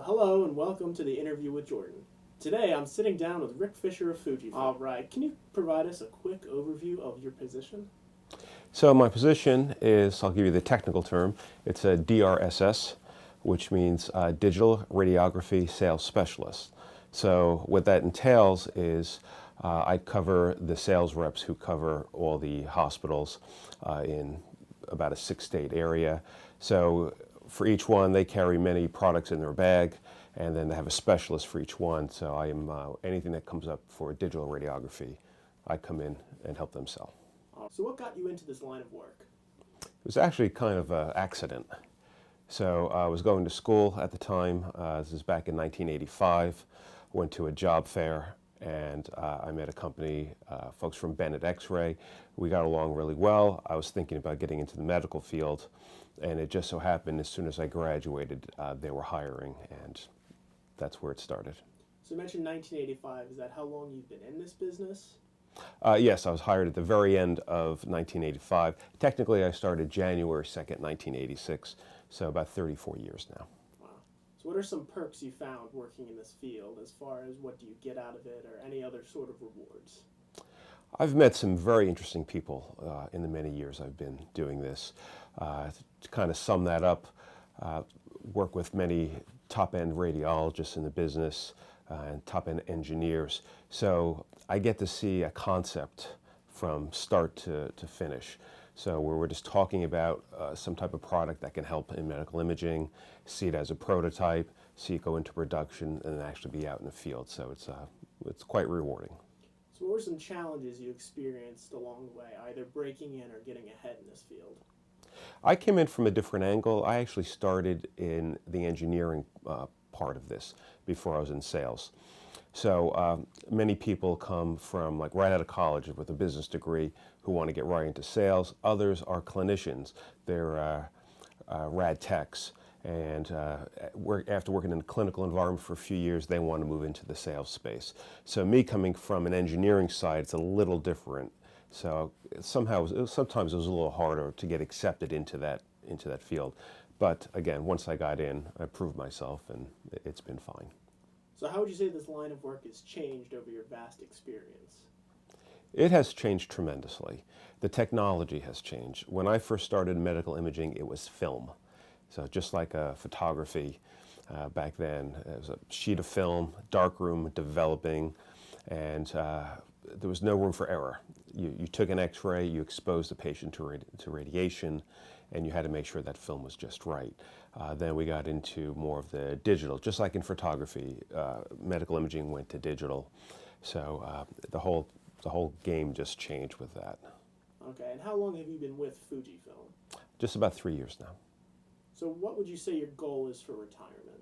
Hello and welcome to the interview with Jordan. Today I'm sitting down with FIscher of Fujifilm. All right, can you provide us a quick overview of your position? So my position is, I'll give you the technical term, it's a DRSS, which means Digital Radiography Sales Specialist. So what that entails is I cover the sales reps who cover all the hospitals in about a 6-state area. So for each one, they carry many products in their bag, and then they have a specialist for each one. So I am anything that comes up for digital radiography, I come in and help them sell. So what got you into this line of work? It was actually kind of an accident. So I was going to school at the time. This is back in 1985. Went to a job fair and I met a company, folks from Bennett X-Ray. We got along really well. I was thinking about getting into the medical field, and it just so happened as soon as I graduated, they were hiring, and that's where it started. So you mentioned 1985. Is that how long you've been in this business? Yes, I was hired at the very end of 1985. Technically, I started January 2nd, 1986, so about 34 years now. Wow. So what are some perks you found working in this field as far as what do you get out of it or any other sort of rewards? I've met some very interesting people in the many years I've been doing this. To kind of sum that up, work with many top-end radiologists in the business and top-end engineers. So I get to see a concept from start to finish. So where we're just talking about some type of product that can help in medical imaging, see it as a prototype, see it go into production, and then actually be out in the field. So it's quite rewarding. So what were some challenges you experienced along the way, either breaking in or getting ahead in this field? I came in from a different angle. I actually started in the engineering part of this before I was in sales. So many people come from like right out of college with a business degree who want to get right into sales. Others are clinicians. They're rad techs. And after working in a clinical environment for a few years, they want to move into the sales space. So me coming from an engineering side, it's a little different. So sometimes it was a little harder to get accepted into that field. But again, once I got in, I proved myself, and it's been fine. So how would you say this line of work has changed over your vast experience? It has changed tremendously. The technology has changed. When I first started medical imaging, it was film. So just like photography back then, it was a sheet of film, darkroom, developing, and there was no room for error. You took an X-ray, you exposed the patient to radiation, and you had to make sure that film was just right. Then we got into more of the digital, just like in photography. Medical imaging went to digital, so the whole game just changed with that. Okay, and how long have you been with Fujifilm? Just about 3 years now. So what would you say your goal is for retirement?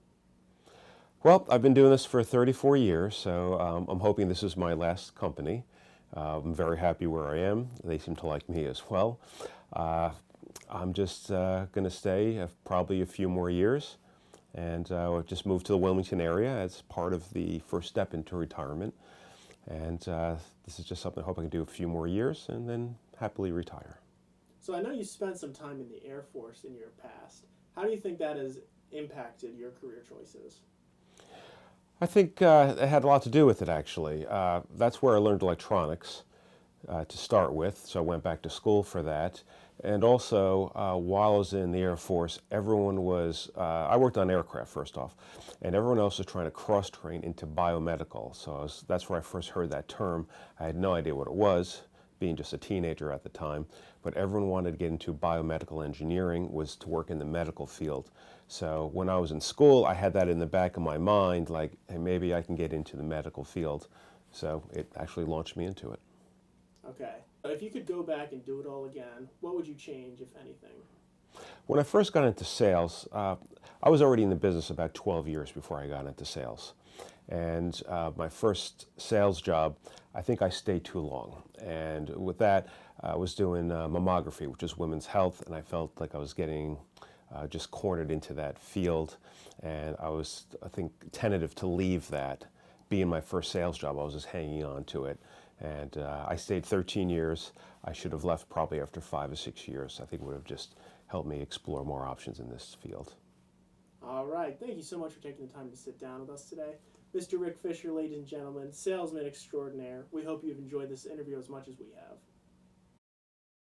Well, I've been doing this for 34 years, so I'm hoping this is my last company. I'm very happy where I am. They seem to like me as well. I'm just going to stay probably a few more years, and just move to the Wilmington area as part of the first step into retirement. And this is just something I hope I can do a few more years and then happily retire. So I know you spent some time in the Air Force in your past. How do you think that has impacted your career choices? I think it had a lot to do with it, actually. That's where I learned electronics to start with, so I went back to school for that. And also, while I was in the Air Force, everyone was, I worked on aircraft first off, and everyone else was trying to cross-train into biomedical. So that's where I first heard that term. I had no idea what it was, being just a teenager at the time, but everyone wanted to get into biomedical engineering, was to work in the medical field. So when I was in school, I had that in the back of my mind, like, hey, maybe I can get into the medical field. So it actually launched me into it. Okay. If you could go back and do it all again, what would you change, if anything? When I first got into sales, I was already in the business about 12 years before I got into sales. And my first sales job, I think I stayed too long. And with that, I was doing mammography, which is women's health, and I felt like I was getting just cornered into that field. And I was, I think, tentative to leave that. Being my first sales job, I was just hanging on to it. And I stayed 13 years. I should have left probably after 5 or 6 years. I think it would have just helped me explore more options in this field. All All right. Thank you so much for taking the time to sit down with us today. Mr. Rick Fischer, ladies and gentlemen, salesman extraordinaire. We hope you've enjoyed this interview as much as we have.